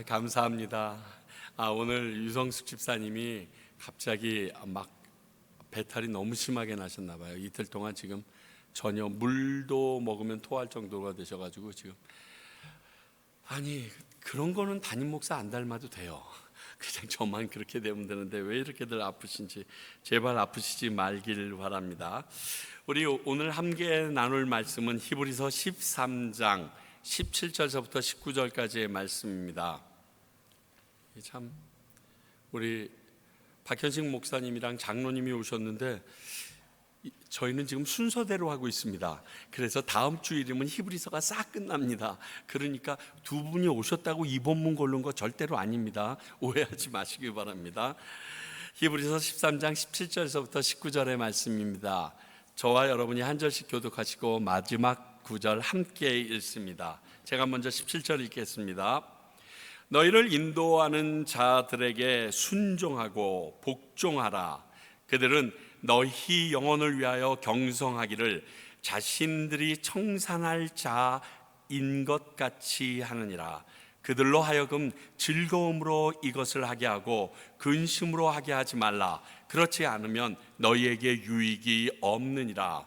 감사합니다. 오늘 유성숙 집사님이 갑자기 막 배탈이 너무 심하게 나셨나 봐요. 이틀 동안 지금 전혀 물도 먹으면 토할 정도가 되셔가지고 지금 그런 거는 담임 목사 안 닮아도 돼요. 그냥 저만 그렇게 되면 되는데 왜 이렇게들 아프신지 제발 아프시지 말길 바랍니다. 우리 오늘 함께 나눌 말씀은 히브리서 13장 17절서부터 19절까지의 말씀입니다. 참 우리 박현식 목사님이랑 장로님이 오셨는데 저희는 지금 순서대로 하고 있습니다. 그래서 다음 주일이면 히브리서가 싹 끝납니다. 그러니까 두 분이 오셨다고 이 본문 고른 거 절대로 아닙니다. 오해하지 마시기 바랍니다. 히브리서 13장 17절서부터 19절의 말씀입니다. 저와 여러분이 한 절씩 교독하시고 마지막 9절 함께 읽습니다. 제가 먼저 17절 읽겠습니다. 너희를 인도하는 자들에게 순종하고 복종하라. 그들은 너희 영혼을 위하여 경성하기를 자신들이 청산할 자인 것 같이 하느니라. 그들로 하여금 즐거움으로 이것을 하게 하고 근심으로 하게 하지 말라. 그렇지 않으면 너희에게 유익이 없느니라.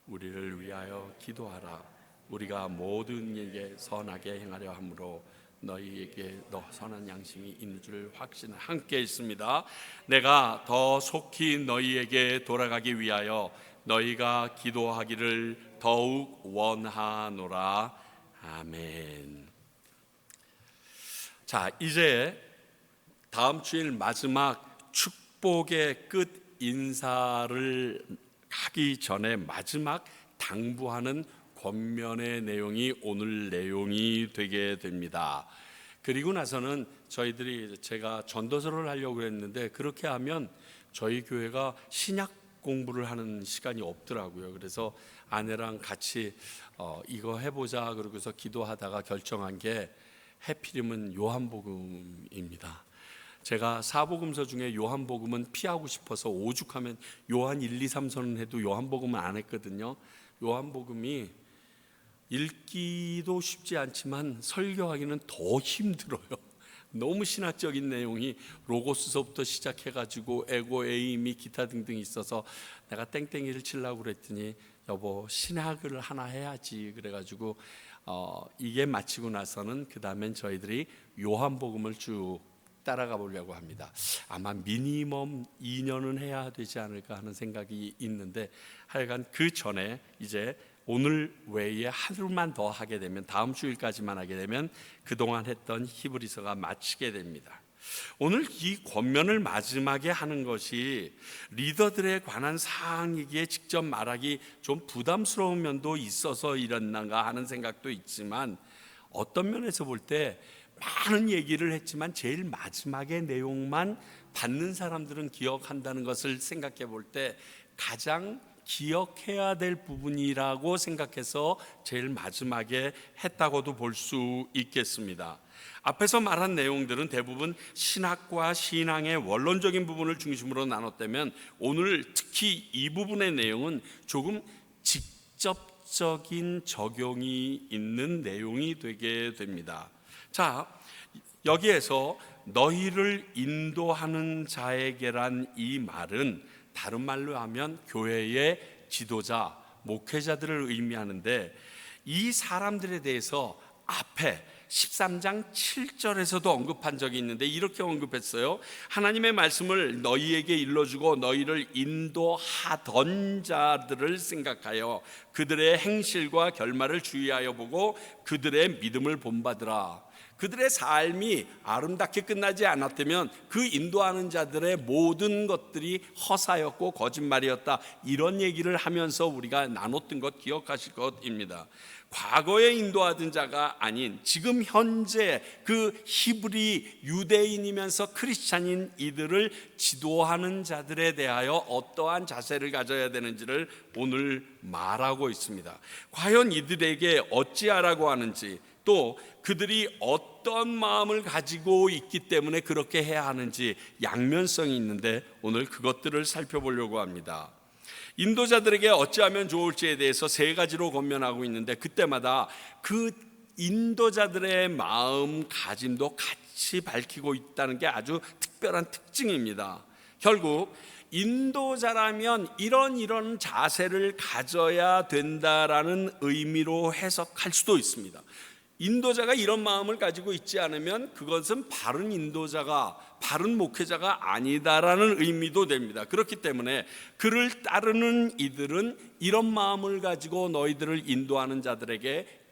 우리를 위하여 기도하라. 우리가 모든 일에 선하게 행하려 함으로 너희에게 선한 양심이 있는 줄 확신을 함께 있습니다. 내가 더 속히 너희에게 돌아가기 위하여 너희가 기도하기를 더욱 원하노라. 아멘. 자, 이제 다음 주일 마지막 축복의 끝 인사를 하기 전에 마지막 당부하는 권면의 내용이 오늘 내용이 되게 됩니다. 그리고 나서는 제가 전도서를 하려고 했는데 그렇게 하면 저희 교회가 신약 공부를 하는 시간이 없더라고요. 그래서 아내랑 같이 이거 해보자 그러고서 기도하다가 결정한 게 해필이면 요한복음입니다. 제가 사복음서 중에 요한복음은 피하고 싶어서 오죽하면 요한 1, 2, 3서는 해도 요한복음은 안 했거든요. 요한복음이 읽기도 쉽지 않지만 설교하기는 더 힘들어요. 너무 신학적인 내용이 로고스서부터 시작해가지고 에고, 에임이 기타 등등 있어서 내가 땡땡이를 치려고 그랬더니 여보 신학을 하나 해야지 그래가지고 이게 마치고 나서는 그 다음엔 저희들이 요한복음을 쭉 따라가 보려고 합니다. 아마 미니멈 2년은 해야 되지 않을까 하는 생각이 있는데 하여간 그 전에 이제 오늘 외에 하루만 더 하게 되면 다음 주일까지만 하게 되면 그동안 했던 히브리서가 마치게 됩니다. 오늘 이 권면을 마지막에 하는 것이 리더들에 관한 사항이기에 직접 말하기 좀 부담스러운 면도 있어서 이랬는가 하는 생각도 있지만 어떤 면에서 볼 때 많은 얘기를 했지만 제일 마지막의 내용만 받는 사람들은 기억한다는 것을 생각해 볼 때 가장 기억해야 될 부분이라고 생각해서 제일 마지막에 했다고도 볼 수 있겠습니다. 앞에서 말한 내용들은 대부분 신학과 신앙의 원론적인 부분을 중심으로 나눴다면 오늘 특히 이 부분의 내용은 조금 직접적인 적용이 있는 내용이 되게 됩니다. 자, 여기에서 너희를 인도하는 자에게란 이 말은 다른 말로 하면 교회의 지도자, 목회자들을 의미하는데 이 사람들에 대해서 앞에 13장 7절에서도 언급한 적이 있는데 이렇게 언급했어요. 하나님의 말씀을 너희에게 일러주고 너희를 인도하던 자들을 생각하여 그들의 행실과 결말을 주의하여 보고 그들의 믿음을 본받으라. 그들의 삶이 아름답게 끝나지 않았다면 그 인도하는 자들의 모든 것들이 허사였고 거짓말이었다. 이런 얘기를 하면서 우리가 나눴던 것 기억하실 것입니다. 과거에 인도하던 자가 아닌 지금 현재 그 히브리 유대인이면서 크리스찬인 이들을 지도하는 자들에 대하여 어떠한 자세를 가져야 되는지를 오늘 말하고 있습니다. 과연 이들에게 어찌하라고 하는지 또 그들이 어떤 마음을 가지고 있기 때문에 그렇게 해야 하는지 양면성이 있는데 오늘 그것들을 살펴보려고 합니다. 인도자들에게 어찌하면 좋을지에 대해서 세 가지로 권면하고 있는데 그때마다 그 인도자들의 마음가짐도 같이 밝히고 있다는 게 아주 특별한 특징입니다. 결국 인도자라면 이런 자세를 가져야 된다라는 의미로 해석할 수도 있습니다. 인도자가 이런 마음을 가지고 있지 않으면 그것은 바른 인도자가, 바른 목회자가 아니다라는 의미도 됩니다. 그렇기 때문에 그를 따르는 이들은 이런 마음을 가지고 너희들을 인도하는 자들에게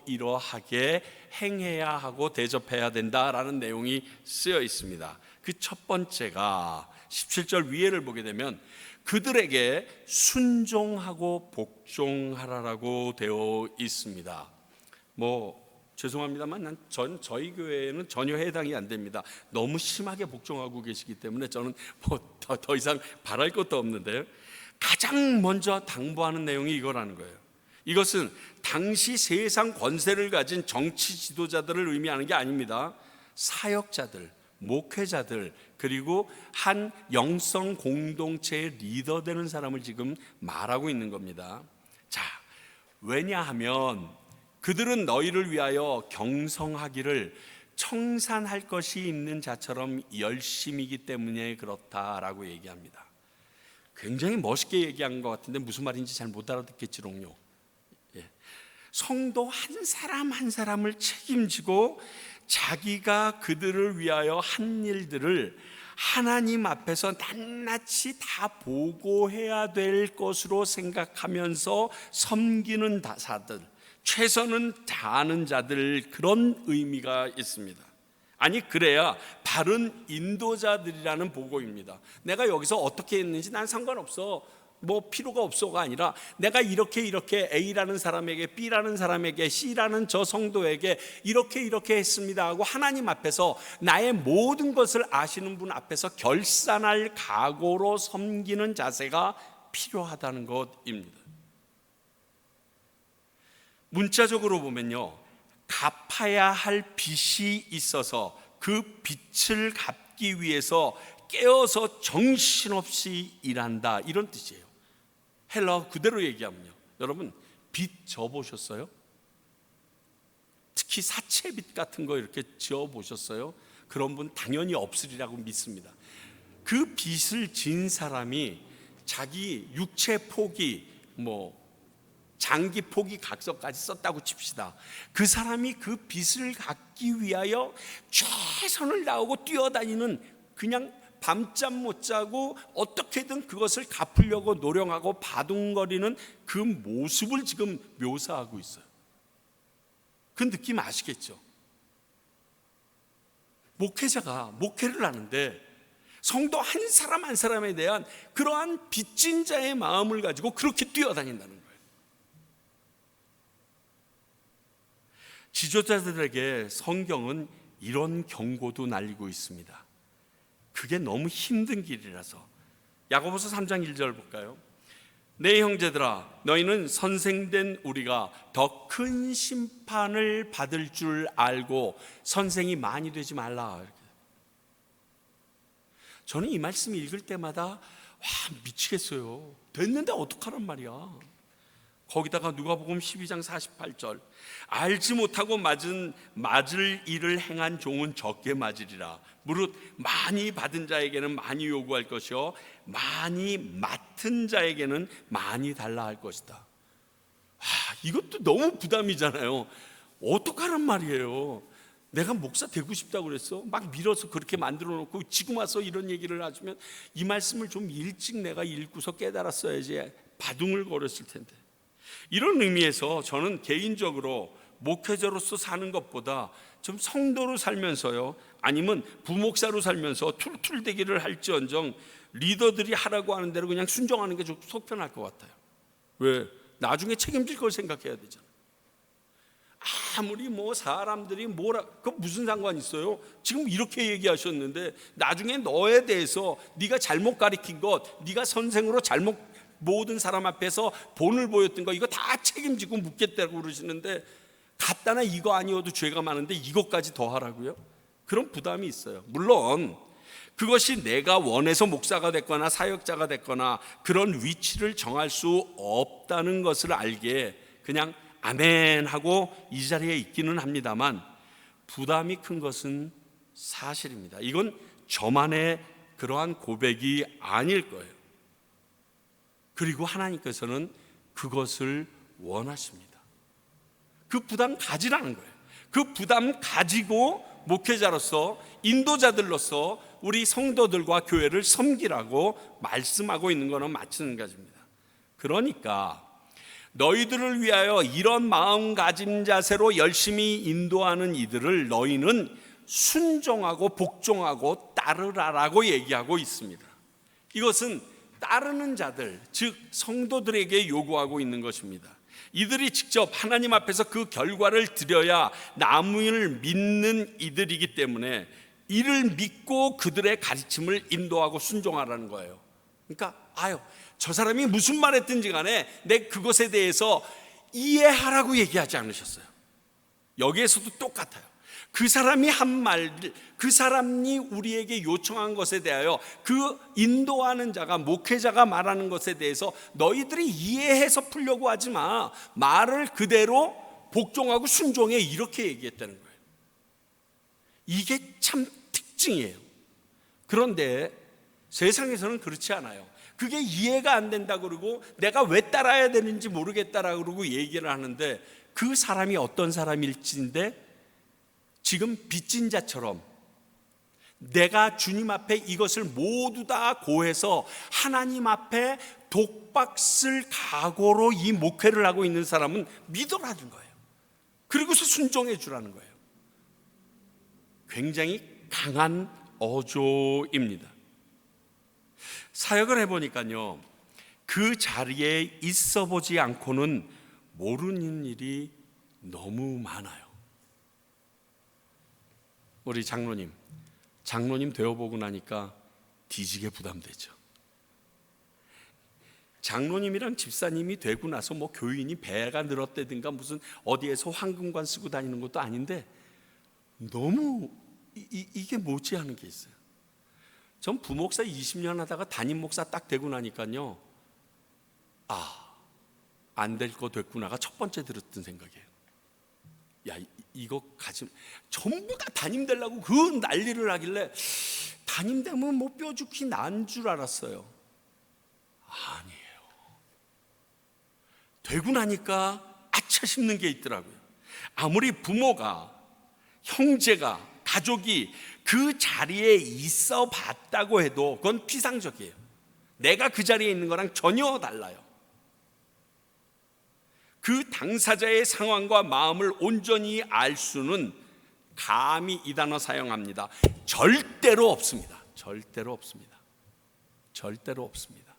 이러하게 행해야 하고 대접해야 된다라는 내용이 쓰여 있습니다. 그 첫 번째가 17절 위에를 보게 되면 그들에게 순종하고 복종하라라고 되어 있습니다. 죄송합니다만 저희 교회에는 전혀 해당이 안 됩니다. 너무 심하게 복종하고 계시기 때문에 저는 더 이상 바랄 것도 없는데요. 가장 먼저 당부하는 내용이 이거라는 거예요. 이것은 당시 세상 권세를 가진 정치 지도자들을 의미하는 게 아닙니다. 사역자들, 목회자들, 그리고 한 영성 공동체의 리더 되는 사람을 지금 말하고 있는 겁니다. 자, 왜냐하면 그들은 너희를 위하여 경성하기를 청산할 것이 있는 자처럼 열심이기 때문에 그렇다라고 얘기합니다. 굉장히 멋있게 얘기한 것 같은데 무슨 말인지 잘 못 알아듣겠지롱요. 성도 한 사람 한 사람을 책임지고 자기가 그들을 위하여 한 일들을 하나님 앞에서 낱낱이 다 보고해야 될 것으로 생각하면서 섬기는 자들, 최선은 다하는 자들, 그런 의미가 있습니다. 아니, 그래야 바른 인도자들이라는 보고입니다. 내가 여기서 어떻게 했는지 난 상관없어, 필요가 없어가 아니라 내가 이렇게 A라는 사람에게, B라는 사람에게, C라는 저 성도에게 이렇게 했습니다 하고 하나님 앞에서 나의 모든 것을 아시는 분 앞에서 결산할 각오로 섬기는 자세가 필요하다는 것입니다. 문자적으로 보면요, 갚아야 할 빚이 있어서 그 빚을 갚기 위해서 깨어서 정신없이 일한다, 이런 뜻이에요. 헬라어 그대로 얘기하면요, 여러분 빚 져보셨어요? 특히 사채빚 같은 거 이렇게 지어보셨어요? 그런 분 당연히 없으리라고 믿습니다. 그 빚을 진 사람이 자기 육체 포기, 장기 포기 각서까지 썼다고 칩시다. 그 사람이 그 빚을 갚기 위하여 최선을 다하고 뛰어다니는, 그냥 밤잠 못 자고 어떻게든 그것을 갚으려고 노력하고 바둥거리는 그 모습을 지금 묘사하고 있어요. 그 느낌 아시겠죠? 목회자가 목회를 하는데 성도 한 사람 한 사람에 대한 그러한 빚진 자의 마음을 가지고 그렇게 뛰어다닌다는 거예요. 지도자들에게 성경은 이런 경고도 날리고 있습니다. 그게 너무 힘든 길이라서. 야고보서 3장 1절 볼까요? 내 형제들아, 너희는 선생된 우리가 더 큰 심판을 받을 줄 알고 선생이 많이 되지 말라. 저는 이 말씀 읽을 때마다 미치겠어요. 됐는데 어떡하란 말이야. 거기다가 누가복음 12장 48절, 알지 못하고 맞을 일을 행한 종은 적게 맞으리라. 무릇 많이 받은 자에게는 많이 요구할 것이요 많이 맡은 자에게는 많이 달라 할 것이다. 이것도 너무 부담이잖아요. 어떡하란 말이에요. 내가 목사 되고 싶다고 그랬어? 막 밀어서 그렇게 만들어 놓고 지금 와서 이런 얘기를 하시면 이 말씀을 좀 일찍 내가 읽고서 깨달았어야지 바둥을 거렸을 텐데. 이런 의미에서 저는 개인적으로 목회자로서 사는 것보다 좀 성도로 살면서요, 아니면 부목사로 살면서 툴툴대기를 할지언정 리더들이 하라고 하는 대로 그냥 순종하는 게 좀 속편할 것 같아요. 왜? 나중에 책임질 걸 생각해야 되잖아요. 아무리 사람들이 그 무슨 상관 있어요? 지금 이렇게 얘기하셨는데 나중에 너에 대해서 네가 잘못 가르친 것, 네가 선생으로 잘못 모든 사람 앞에서 본을 보였던 거, 이거 다 책임지고 묻겠다고 그러시는데 갖다나 이거 아니어도 죄가 많은데 이것까지 더 하라고요? 그런 부담이 있어요. 물론 그것이 내가 원해서 목사가 됐거나 사역자가 됐거나 그런 위치를 정할 수 없다는 것을 알게 그냥 아멘 하고 이 자리에 있기는 합니다만 부담이 큰 것은 사실입니다. 이건 저만의 그러한 고백이 아닐 거예요. 그리고 하나님께서는 그것을 원하십니다. 그 부담 가지라는 거예요. 그 부담 가지고 목회자로서, 인도자들로서 우리 성도들과 교회를 섬기라고 말씀하고 있는 것은 마찬가지입니다. 그러니까 너희들을 위하여 이런 마음가짐 자세로 열심히 인도하는 이들을 너희는 순종하고 복종하고 따르라라고 얘기하고 있습니다. 이것은 따르는 자들, 즉 성도들에게 요구하고 있는 것입니다. 이들이 직접 하나님 앞에서 그 결과를 드려야 남을 믿는 이들이기 때문에 이를 믿고 그들의 가르침을 인도하고 순종하라는 거예요. 그러니까 저 사람이 무슨 말 했든지 간에 내 그것에 대해서 이해하라고 얘기하지 않으셨어요. 여기에서도 똑같아요. 그 사람이 한 말, 그 사람이 우리에게 요청한 것에 대하여 그 인도하는 자가, 목회자가 말하는 것에 대해서 너희들이 이해해서 풀려고 하지 마. 말을 그대로 복종하고 순종해, 이렇게 얘기했다는 거예요. 이게 참 특징이에요. 그런데 세상에서는 그렇지 않아요. 그게 이해가 안 된다 그러고 내가 왜 따라야 되는지 모르겠다라고 그러고 얘기를 하는데, 그 사람이 어떤 사람일지인데 지금 빚진 자처럼 내가 주님 앞에 이것을 모두 다 고해서 하나님 앞에 독박 쓸 각오로 이 목회를 하고 있는 사람은 믿어라는 거예요. 그리고서 순종해 주라는 거예요. 굉장히 강한 어조입니다. 사역을 해보니까요, 그 자리에 있어 보지 않고는 모르는 일이 너무 많아요. 우리 장로님 되어보고 나니까 뒤지게 부담되죠. 장로님이랑 집사님이 되고 나서 뭐 교인이 배가 늘었다든가 무슨 어디에서 황금관 쓰고 다니는 것도 아닌데 너무 이게 못지않은 게 있어요. 전 부목사 20년 하다가 담임 목사 딱 되고 나니까요, 안 될 거 됐구나가 첫 번째 들었던 생각이에요. 이거 가지, 전부 다 담임 되려고 그 난리를 하길래 담임 되면 뭐 뼈죽기 난 줄 알았어요. 아니에요. 되고 나니까 아차 싶는 게 있더라고요. 아무리 부모가, 형제가, 가족이 그 자리에 있어 봤다고 해도 그건 피상적이에요. 내가 그 자리에 있는 거랑 전혀 달라요. 그 당사자의 상황과 마음을 온전히 알 수는 감히 이 단어 사용합니다. 절대로 없습니다. 절대로 없습니다. 절대로 없습니다.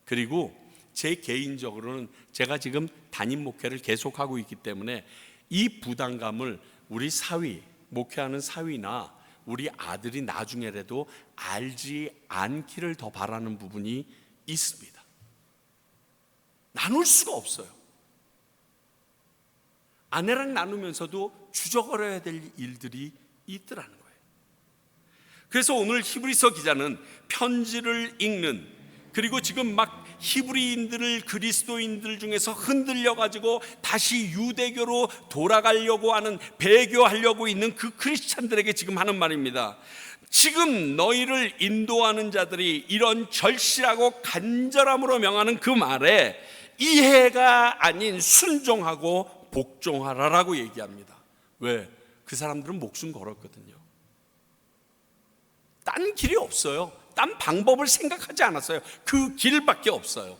그리고 제 개인적으로는 제가 지금 담임 목회를 계속하고 있기 때문에 이 부담감을 우리 사위, 목회하는 사위나 우리 아들이 나중에라도 알지 않기를 더 바라는 부분이 있습니다. 나눌 수가 없어요. 아내랑 나누면서도 주저거려야 될 일들이 있더라는 거예요. 그래서 오늘 히브리서 기자는 편지를 읽는, 그리고 지금 막 히브리인들을 그리스도인들 중에서 흔들려가지고 다시 유대교로 돌아가려고 하는, 배교하려고 있는 그 크리스찬들에게 지금 하는 말입니다. 지금 너희를 인도하는 자들이 이런 절실하고 간절함으로 명하는 그 말에 이해가 아닌 순종하고 복종하라라고 얘기합니다. 왜? 그 사람들은 목숨 걸었거든요. 딴 길이 없어요. 딴 방법을 생각하지 않았어요. 그 길밖에 없어요.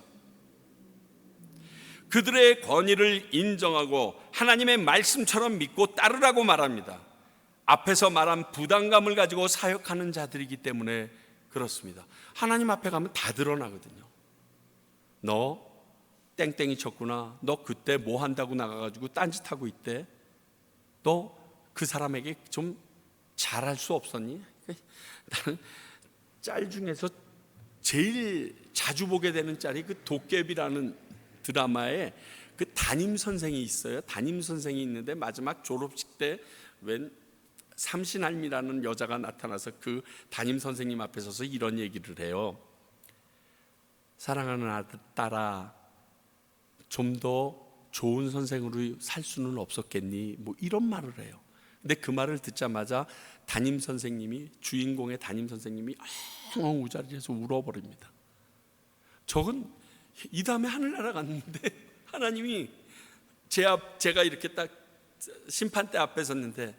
그들의 권위를 인정하고 하나님의 말씀처럼 믿고 따르라고 말합니다. 앞에서 말한 부담감을 가지고 사역하는 자들이기 때문에 그렇습니다. 하나님 앞에 가면 다 드러나거든요. 너 땡땡이 쳤구나. 너 그때 뭐 한다고 나가가지고 딴짓하고 있대. 너 그 사람에게 좀 잘할 수 없었니? 나는 짤 중에서 제일 자주 보게 되는 짤이 그 도깨비라는 드라마에 그 담임 선생이 있어요. 담임 선생이 있는데 마지막 졸업식 때 웬 삼신할미라는 여자가 나타나서 그 담임 선생님 앞에 서서 이런 얘기를 해요. 사랑하는 아들, 딸아, 좀 더 좋은 선생으로 살 수는 없었겠니? 뭐 이런 말을 해요. 근데 그 말을 듣자마자 담임 선생님이, 주인공의 담임 선생님이 엉엉 우자리에서 울어버립니다. 저건 이 다음에 하늘나라 갔는데 하나님이 제가 이렇게 딱 심판대 앞에 섰는데,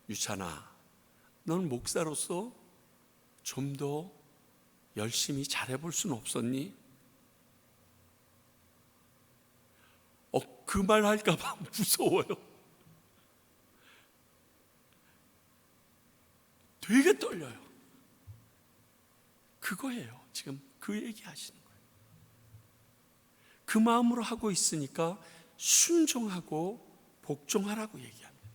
유찬아, 넌 목사로서 좀 더 열심히 잘해볼 수는 없었니? 그 말 할까봐 무서워요. 되게 떨려요. 그거예요. 지금 그 얘기 하시는 거예요. 그 마음으로 하고 있으니까 순종하고 복종하라고 얘기합니다.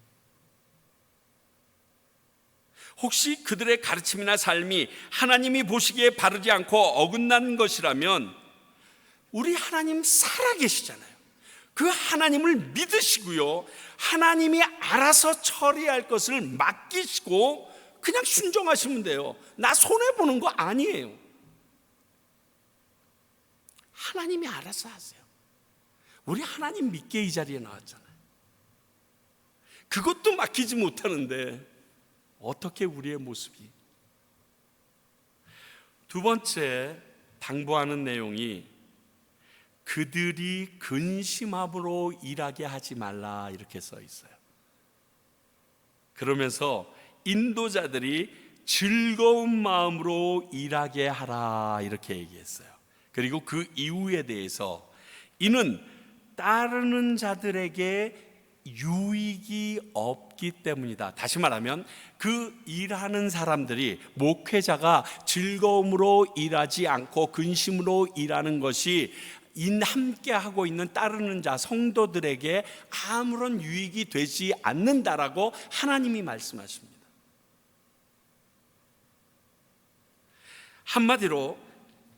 혹시 그들의 가르침이나 삶이 하나님이 보시기에 바르지 않고 어긋난 것이라면 우리 하나님 살아계시잖아요. 그 하나님을 믿으시고요, 하나님이 알아서 처리할 것을 맡기시고 그냥 순종하시면 돼요. 나 손해보는 거 아니에요. 하나님이 알아서 하세요. 우리 하나님 믿게 이 자리에 나왔잖아요. 그것도 맡기지 못하는데 어떻게 우리의 모습이. 두 번째 당부하는 내용이 그들이 근심함으로 일하게 하지 말라, 이렇게 써 있어요. 그러면서 인도자들이 즐거운 마음으로 일하게 하라, 이렇게 얘기했어요. 그리고 그 이유에 대해서 이는 따르는 자들에게 유익이 없기 때문이다. 다시 말하면 그 일하는 사람들이, 목회자가 즐거움으로 일하지 않고 근심으로 일하는 것이 함께 하고 있는 따르는 자 성도들에게 아무런 유익이 되지 않는다라고 하나님이 말씀하십니다. 한마디로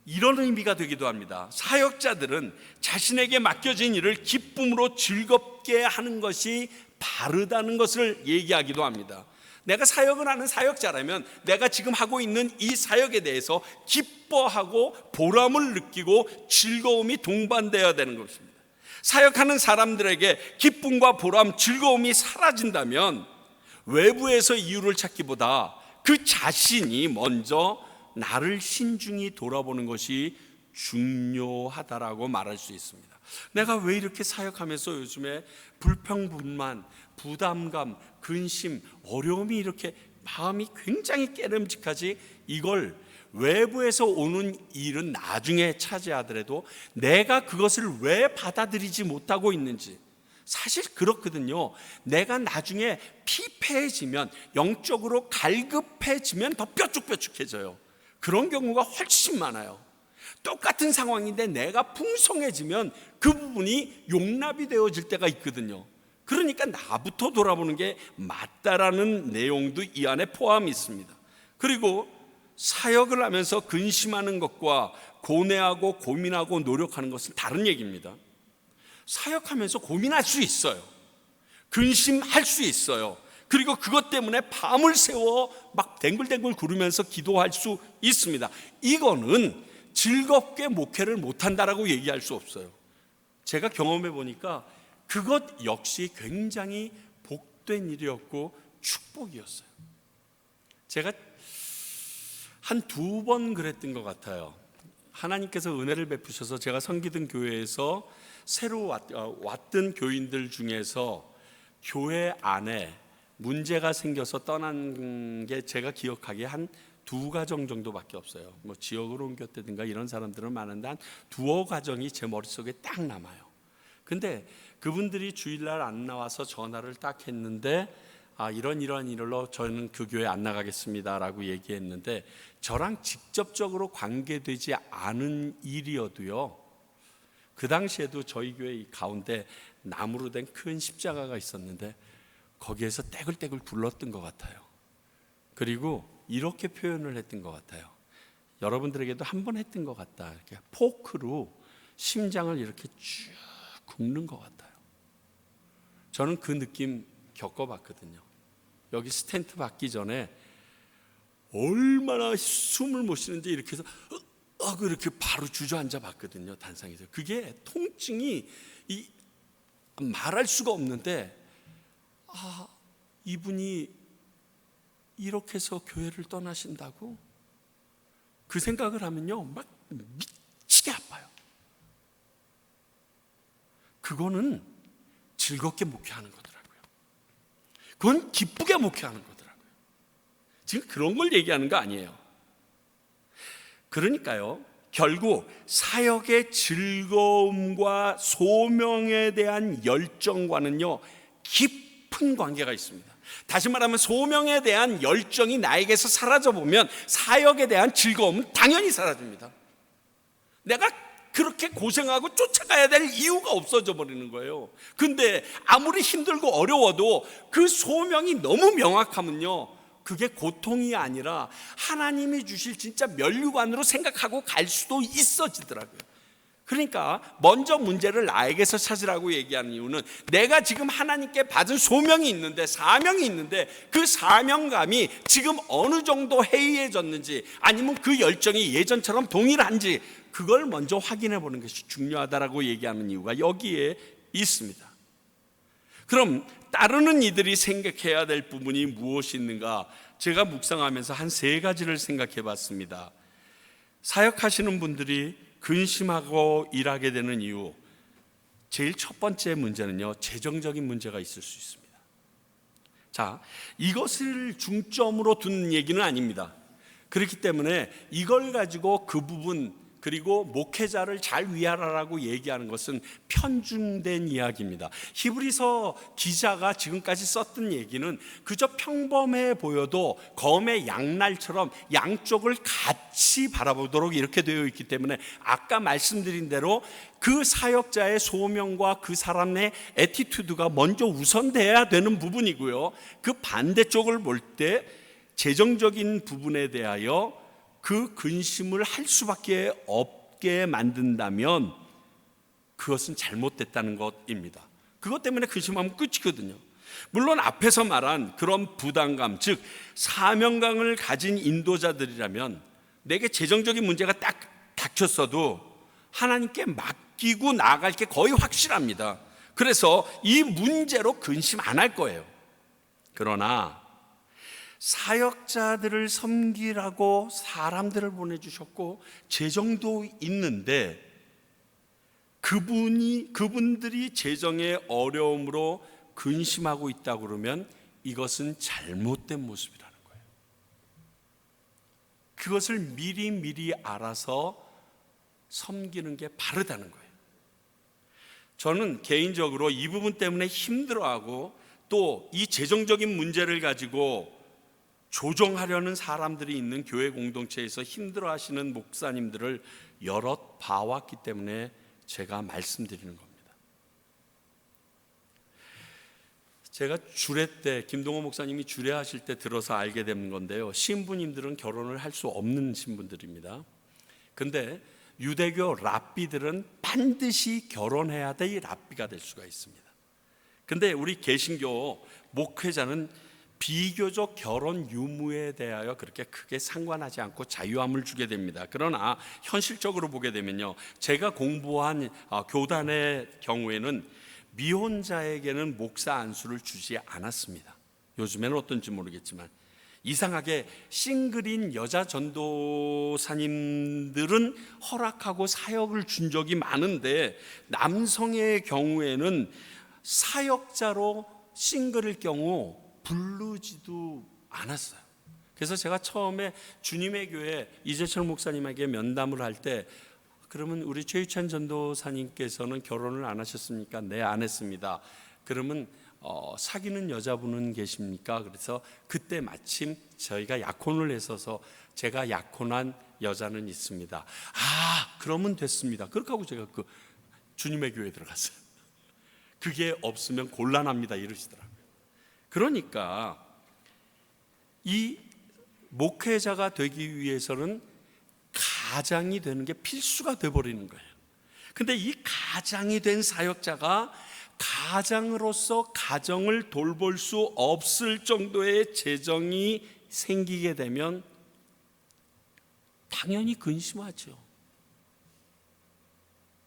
이런 의미가 되기도 합니다. 사역자들은 자신에게 맡겨진 일을 기쁨으로 즐겁게 하는 것이 바르다는 것을 얘기하기도 합니다. 내가 사역을 하는 사역자라면 내가 지금 하고 있는 이 사역에 대해서 기뻐하고 보람을 느끼고 즐거움이 동반되어야 되는 것입니다. 사역하는 사람들에게 기쁨과 보람, 즐거움이 사라진다면 외부에서 이유를 찾기보다 그 자신이 먼저 나를 신중히 돌아보는 것이 중요하다라고 말할 수 있습니다. 내가 왜 이렇게 사역하면서 요즘에 불평불만, 부담감, 근심, 어려움이 이렇게 마음이 굉장히 깨름직하지? 이걸 외부에서 오는 일은 나중에 차지하더라도 내가 그것을 왜 받아들이지 못하고 있는지, 사실 그렇거든요. 내가 나중에 피폐해지면, 영적으로 갈급해지면 더 뾰족뾰족해져요. 그런 경우가 훨씬 많아요. 똑같은 상황인데 내가 풍성해지면 그 부분이 용납이 되어질 때가 있거든요. 그러니까 나부터 돌아보는 게 맞다라는 내용도 이 안에 포함이 있습니다. 그리고 사역을 하면서 근심하는 것과 고뇌하고 고민하고 노력하는 것은 다른 얘기입니다. 사역하면서 고민할 수 있어요. 근심할 수 있어요. 그리고 그것 때문에 밤을 새워 막 댕글댕글 구르면서 기도할 수 있습니다. 이거는 즐겁게 목회를 못한다라고 얘기할 수 없어요. 제가 경험해 보니까 그것 역시 굉장히 복된 일이었고 축복이었어요. 제가 한 2번 그랬던 것 같아요. 하나님께서 은혜를 베푸셔서 제가 섬기던 교회에서 새로 왔던 교인들 중에서 교회 안에 문제가 생겨서 떠난 게 제가 기억하기에 한 2가정 정도밖에 없어요. 뭐 지역으로 옮겼다든가 이런 사람들은 많은데 한 2가정이 제 머릿속에 딱 남아요. 근데 그분들이 주일날 안 나와서 전화를 딱 했는데, 이런 일로 저는 그 교회 안 나가겠습니다 라고 얘기했는데, 저랑 직접적으로 관계되지 않은 일이어도요, 그 당시에도 저희 교회 가운데 나무로 된 큰 십자가가 있었는데 거기에서 떼굴떼굴 굴렀던 것 같아요. 그리고 이렇게 표현을 했던 것 같아요. 여러분들에게도 한 번 했던 것 같다. 이렇게 포크로 심장을 이렇게 쭉 굽는 것 같아요. 저는 그 느낌 겪어봤거든요. 여기 스텐트 받기 전에 얼마나 숨을 못 쉬는지 이렇게 해서 이렇게 바로 주저앉아 봤거든요. 단상에서. 그게 통증이 말할 수가 없는데 이분이 이렇게 해서 교회를 떠나신다고? 그 생각을 하면요 막 미치게 아파요. 그거는 즐겁게 목회하는 거더라고요. 그건 기쁘게 목회하는 거더라고요. 지금 그런 걸 얘기하는 거 아니에요. 그러니까요, 결국 사역의 즐거움과 소명에 대한 열정과는요 깊은 관계가 있습니다. 다시 말하면 소명에 대한 열정이 나에게서 사라져 보면 사역에 대한 즐거움은 당연히 사라집니다. 내가 그렇게 고생하고 쫓아가야 될 이유가 없어져 버리는 거예요. 근데 아무리 힘들고 어려워도 그 소명이 너무 명확하면요 그게 고통이 아니라 하나님이 주실 진짜 면류관으로 생각하고 갈 수도 있어지더라고요. 그러니까 먼저 문제를 나에게서 찾으라고 얘기하는 이유는 내가 지금 하나님께 받은 소명이 있는데, 사명이 있는데 그 사명감이 지금 어느 정도 해이해졌는지, 아니면 그 열정이 예전처럼 동일한지 그걸 먼저 확인해 보는 것이 중요하다라고 얘기하는 이유가 여기에 있습니다. 그럼 따르는 이들이 생각해야 될 부분이 무엇이 있는가? 제가 묵상하면서 한 3가지를 생각해 봤습니다. 사역하시는 분들이 근심하고 일하게 되는 이유, 제일 첫 번째 문제는요 재정적인 문제가 있을 수 있습니다. 자, 이것을 중점으로 둔 얘기는 아닙니다. 그렇기 때문에 이걸 가지고 그 부분, 그리고 목회자를 잘 위하라라고 얘기하는 것은 편중된 이야기입니다. 히브리서 기자가 지금까지 썼던 얘기는 그저 평범해 보여도 검의 양날처럼 양쪽을 같이 바라보도록 이렇게 되어 있기 때문에 아까 말씀드린 대로 그 사역자의 소명과 그 사람의 애티튜드가 먼저 우선돼야 되는 부분이고요, 그 반대쪽을 볼 때 재정적인 부분에 대하여 그 근심을 할 수밖에 없게 만든다면 그것은 잘못됐다는 것입니다. 그것 때문에 근심하면 끝이거든요. 물론 앞에서 말한 그런 부담감, 즉 사명감을 가진 인도자들이라면 내게 재정적인 문제가 딱 닥쳤어도 하나님께 맡기고 나아갈 게 거의 확실합니다. 그래서 이 문제로 근심 안 할 거예요. 그러나 사역자들을 섬기라고 사람들을 보내주셨고 재정도 있는데 그분들이 재정의 어려움으로 근심하고 있다고 그러면 이것은 잘못된 모습이라는 거예요. 그것을 미리 알아서 섬기는 게 바르다는 거예요. 저는 개인적으로 이 부분 때문에 힘들어하고 또 이 재정적인 문제를 가지고 조정하려는 사람들이 있는 교회 공동체에서 힘들어하시는 목사님들을 여럿 봐왔기 때문에 제가 말씀드리는 겁니다. 제가 주례 때, 김동호 목사님이 주례하실 때 들어서 알게 된 건데요, 신부님들은 결혼을 할 수 없는 신부들입니다. 근데 유대교 랍비들은 반드시 결혼해야 될 랍비가 될 수가 있습니다. 근데 우리 개신교 목회자는 비교적 결혼 유무에 대하여 그렇게 크게 상관하지 않고 자유함을 주게 됩니다. 그러나 현실적으로 보게 되면요, 제가 공부한 교단의 경우에는 미혼자에게는 목사 안수를 주지 않았습니다. 요즘에는 어떤지 모르겠지만 이상하게 싱글인 여자 전도사님들은 허락하고 사역을 준 적이 많은데 남성의 경우에는 사역자로 싱글일 경우 부르지도 않았어요. 그래서 제가 처음에 주님의 교회 이재철 목사님에게 면담을 할 때, 그러면 우리 최유찬 전도사님께서는 결혼을 안 하셨습니까? 네, 안 했습니다. 그러면 사귀는 여자분은 계십니까? 그래서 그때 마침 저희가 약혼을 했어서 제가 약혼한 여자는 있습니다. 그러면 됐습니다. 그렇게 하고 제가 그 주님의 교회에 들어갔어요. 그게 없으면 곤란합니다 이러시더라고요. 그러니까 이 목회자가 되기 위해서는 가장이 되는 게 필수가 되어버리는 거예요. 근데 이 가장이 된 사역자가 가장으로서 가정을 돌볼 수 없을 정도의 재정이 생기게 되면 당연히 근심하죠.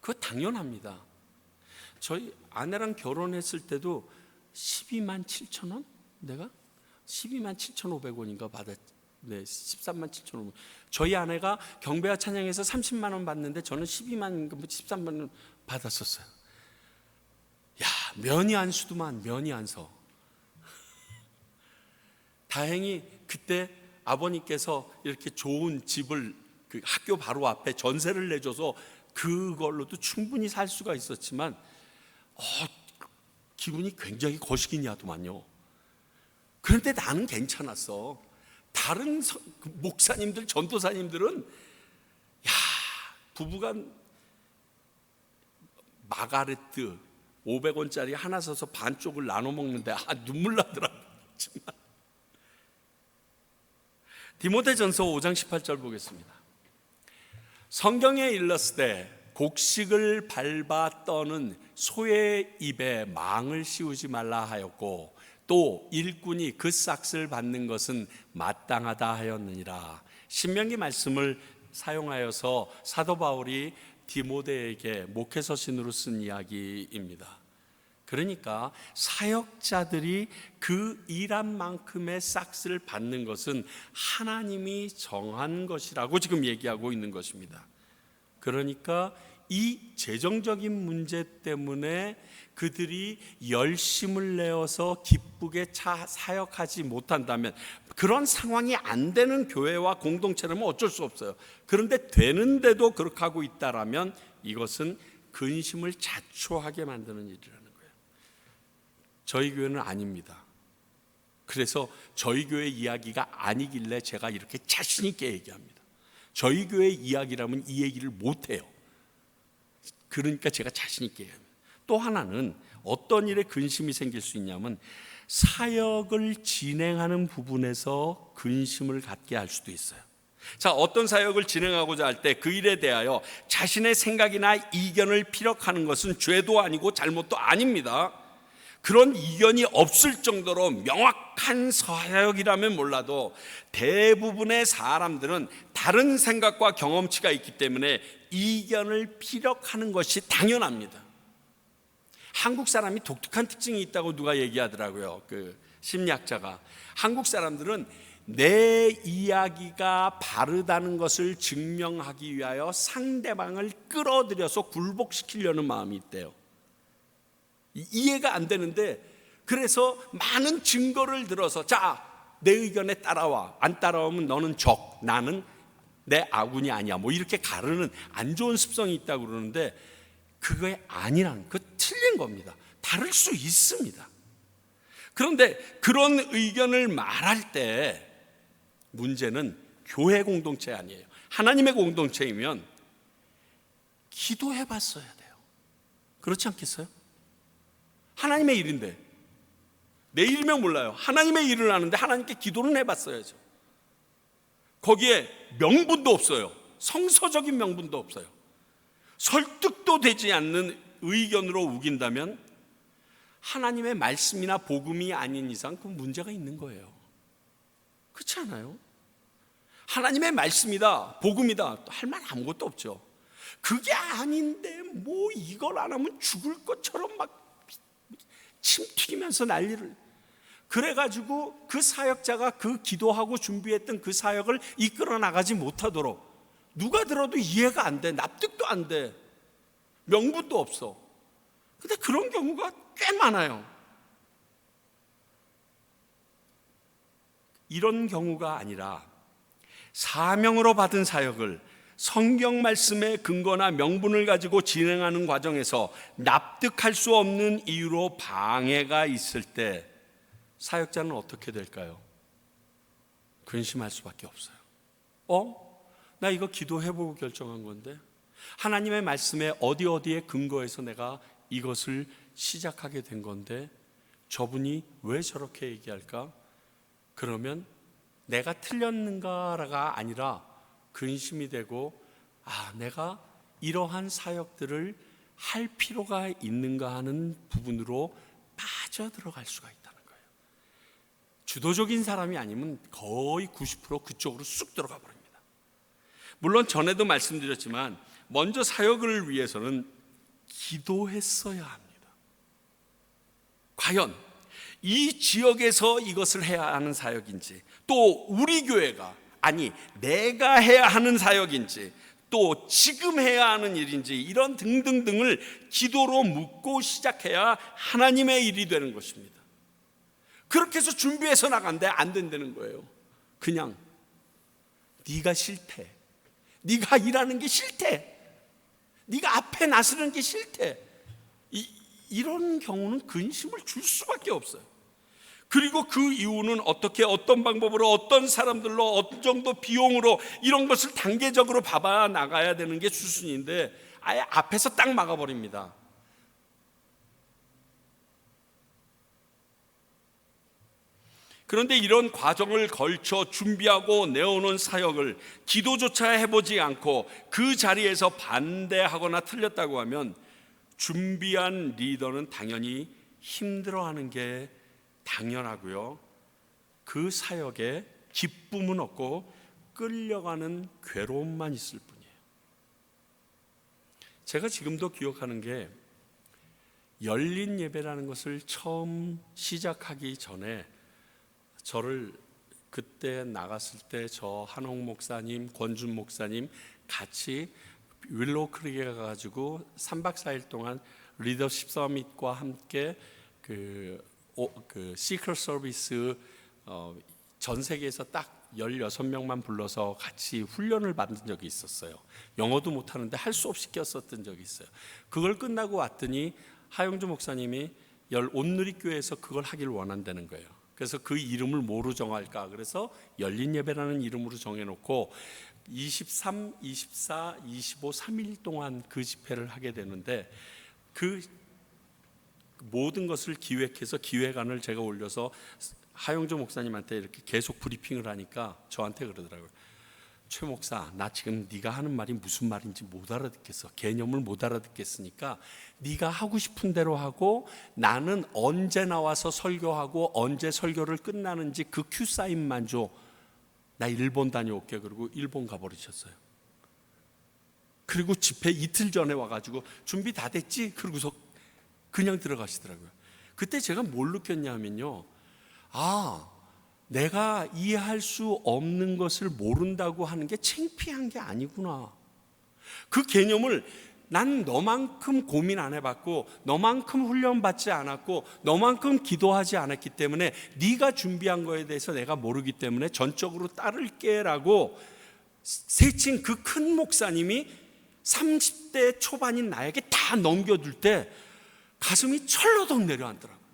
그거 당연합니다. 저희 아내랑 결혼했을 때도 12만 7천 원? 내가 12만 7,500원인가 받았. 네, 13만 7,500원. 저희 아내가 경배와 찬양에서 30만 원 받는데 저는 12만 13만 원 받았었어요. 야, 면이 안 수두만 면이 안 서. 다행히 그때 아버님께서 이렇게 좋은 집을 그 학교 바로 앞에 전세를 내줘서 그걸로도 충분히 살 수가 있었지만 기분이 굉장히 거시기냐더만요. 그런데 나는 괜찮았어. 다른 목사님들, 전도사님들은 야, 부부가 마가레트 500원짜리 하나 사서 반쪽을 나눠 먹는데 눈물 나더라고요. 디모데전서 5장 18절 보겠습니다. 성경에 일렀으되 곡식을 밟아 떠는 소의 입에 망을 씌우지 말라 하였고 또 일꾼이 그 싹을 받는 것은 마땅하다 하였느니라. 신명기 말씀을 사용하여서 사도 바울이 디모데에게 목회서신으로 쓴 이야기입니다. 그러니까 사역자들이 그 일한 만큼의 싹을 받는 것은 하나님이 정한 것이라고 지금 얘기하고 있는 것입니다. 그러니까 이 재정적인 문제 때문에 그들이 열심을 내어서 기쁘게 사역하지 못한다면, 그런 상황이 안 되는 교회와 공동체라면 어쩔 수 없어요. 그런데 되는데도 그렇게 하고 있다라면 이것은 근심을 자초하게 만드는 일이라는 거예요. 저희 교회는 아닙니다. 그래서 저희 교회 이야기가 아니길래 제가 이렇게 자신 있게 얘기합니다. 저희 교회 이야기라면 이 얘기를 못해요. 그러니까 제가 자신 있게 해요. 또 하나는 어떤 일에 근심이 생길 수 있냐면 사역을 진행하는 부분에서 근심을 갖게 할 수도 있어요. 자, 어떤 사역을 진행하고자 할 때 그 일에 대하여 자신의 생각이나 이견을 피력하는 것은 죄도 아니고 잘못도 아닙니다. 그런 이견이 없을 정도로 명확한 사역이라면 몰라도 대부분의 사람들은 다른 생각과 경험치가 있기 때문에 이견을 피력하는 것이 당연합니다. 한국 사람이 독특한 특징이 있다고 누가 얘기하더라고요. 그 심리학자가. 한국 사람들은 내 이야기가 바르다는 것을 증명하기 위하여 상대방을 끌어들여서 굴복시키려는 마음이 있대요. 이해가 안 되는데, 그래서 많은 증거를 들어서 자, 내 의견에 따라와. 안 따라오면 너는 적, 나는 내 아군이 아니야. 뭐 이렇게 가르는 안 좋은 습성이 있다고 그러는데 그게 아니라는, 그 틀린 겁니다. 다를 수 있습니다. 그런데 그런 의견을 말할 때 문제는 교회 공동체 아니에요. 하나님의 공동체이면 기도해 봤어야 돼요. 그렇지 않겠어요? 하나님의 일인데, 내 일이면 몰라요. 하나님의 일을 하는데 하나님께 기도는 해봤어야죠. 거기에 명분도 없어요. 성서적인 명분도 없어요. 설득도 되지 않는 의견으로 우긴다면 하나님의 말씀이나 복음이 아닌 이상 그 문제가 있는 거예요. 그렇지 않아요? 하나님의 말씀이다, 복음이다, 할 말 아무것도 없죠. 그게 아닌데 뭐 이걸 안 하면 죽을 것처럼 막 침 튀기면서 난리를. 그래가지고 그 사역자가 그 기도하고 준비했던 그 사역을 이끌어 나가지 못하도록, 누가 들어도 이해가 안 돼, 납득도 안 돼, 명분도 없어. 근데 그런 경우가 꽤 많아요. 이런 경우가 아니라 사명으로 받은 사역을 성경 말씀의 근거나 명분을 가지고 진행하는 과정에서 납득할 수 없는 이유로 방해가 있을 때 사역자는 어떻게 될까요? 근심할 수밖에 없어요. 나 이거 기도해보고 결정한 건데, 하나님의 말씀에 어디에 근거해서 내가 이것을 시작하게 된 건데 저분이 왜 저렇게 얘기할까? 그러면 내가 틀렸는가가 아니라 근심이 되고, 내가 이러한 사역들을 할 필요가 있는가 하는 부분으로 빠져들어갈 수가 있다는 거예요. 주도적인 사람이 아니면 거의 90% 그쪽으로 쑥 들어가 버립니다. 물론 전에도 말씀드렸지만 먼저 사역을 위해서는 기도했어야 합니다. 과연 이 지역에서 이것을 해야 하는 사역인지, 또 우리 교회가, 아니 내가 해야 하는 사역인지, 또 지금 해야 하는 일인지, 이런 등등등을 기도로 묻고 시작해야 하나님의 일이 되는 것입니다. 그렇게 해서 준비해서 나간데 안 된다는 거예요. 그냥 네가 싫대, 네가 일하는 게 싫대, 네가 앞에 나서는 게 싫대, 이런 경우는 근심을 줄 수밖에 없어요. 그리고 그 이유는 어떻게, 어떤 방법으로, 어떤 사람들로, 어떤 정도 비용으로, 이런 것을 단계적으로 봐봐 나가야 되는 게 수순인데 아예 앞에서 딱 막아버립니다. 그런데 이런 과정을 걸쳐 준비하고 내오는 사역을 기도조차 해보지 않고 그 자리에서 반대하거나 틀렸다고 하면 준비한 리더는 당연히 힘들어하는 게 당연하고요, 그 사역에 기쁨은 없고 끌려가는 괴로움만 있을 뿐이에요. 제가 지금도 기억하는 게, 열린 예배라는 것을 처음 시작하기 전에 저를 그때 나갔을 때 저 한홍 목사님, 권준 목사님 같이 윌로우 크릭에 가가지고 3박 4일 동안 리더십 서밋과 함께 그 시크릿 서비스 전 세계에서 딱 16명만 불러서 같이 훈련을 받은 적이 있었어요. 영어도 못하는데 할 수 없이 꼈었던 적이 있어요. 그걸 끝나고 왔더니 하영주 목사님이 온누리교회에서 그걸 하길 원한다는 거예요. 그래서 그 이름을 뭐로 정할까? 그래서 열린 예배라는 이름으로 정해놓고 23, 24, 25, 3일 동안 그 집회를 하게 되는데, 그 모든 것을 기획해서 기획안을 제가 올려서 하영조 목사님한테 이렇게 계속 브리핑을 하니까 저한테 그러더라고요. 최 목사, 나 지금 네가 하는 말이 무슨 말인지 못 알아듣겠어. 개념을 못 알아듣겠으니까 네가 하고 싶은 대로 하고, 나는 언제 나와서 설교하고 언제 설교를 끝나는지 그 큐 사인만 줘. 나 일본 다녀올게. 그러고 일본 가버리셨어요. 그리고 집회 이틀 전에 와가지고 준비 다 됐지? 그러고서 그냥 들어가시더라고요. 그때 제가 뭘 느꼈냐면요, 내가 이해할 수 없는 것을 모른다고 하는 게 창피한 게 아니구나. 그 개념을 난 너만큼 고민 안 해봤고, 너만큼 훈련받지 않았고, 너만큼 기도하지 않았기 때문에, 네가 준비한 거에 대해서 내가 모르기 때문에 전적으로 따를게라고 세친 그 큰 목사님이 30대 초반인 나에게 다 넘겨줄 때 가슴이 철러덩 내려앉더라고요.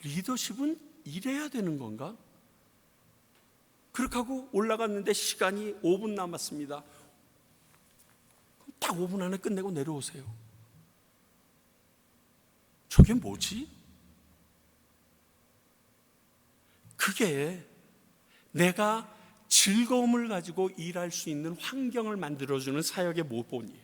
리더십은 이래야 되는 건가? 그렇게 하고 올라갔는데 시간이 5분 남았습니다. 딱 5분 안에 끝내고 내려오세요. 저게 뭐지? 그게 내가 즐거움을 가지고 일할 수 있는 환경을 만들어주는 사역의 모본이에요.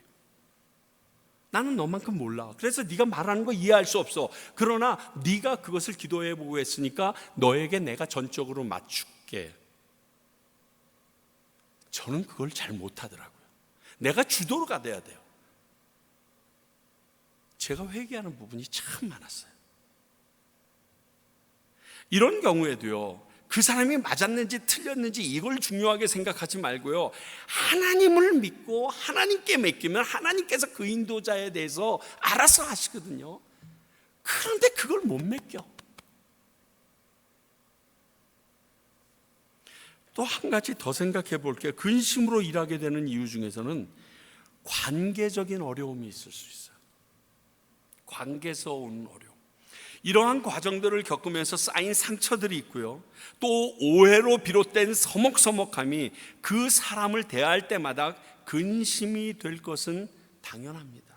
나는 너만큼 몰라. 그래서 네가 말하는 거 이해할 수 없어. 그러나 네가 그것을 기도해 보고 했으니까 너에게 내가 전적으로 맞출게. 저는 그걸 잘 못하더라고요. 내가 주도가 돼야 돼요. 제가 회개하는 부분이 참 많았어요. 이런 경우에도요, 그 사람이 맞았는지 틀렸는지 이걸 중요하게 생각하지 말고요, 하나님을 믿고 하나님께 맡기면 하나님께서 그 인도자에 대해서 알아서 하시거든요. 그런데 그걸 못 맡겨. 또 한 가지 더 생각해 볼게요. 근심으로 일하게 되는 이유 중에서는 관계적인 어려움이 있을 수 있어요. 관계에서 오는 어려움. 이러한 과정들을 겪으면서 쌓인 상처들이 있고요, 또 오해로 비롯된 서먹서먹함이 그 사람을 대할 때마다 근심이 될 것은 당연합니다.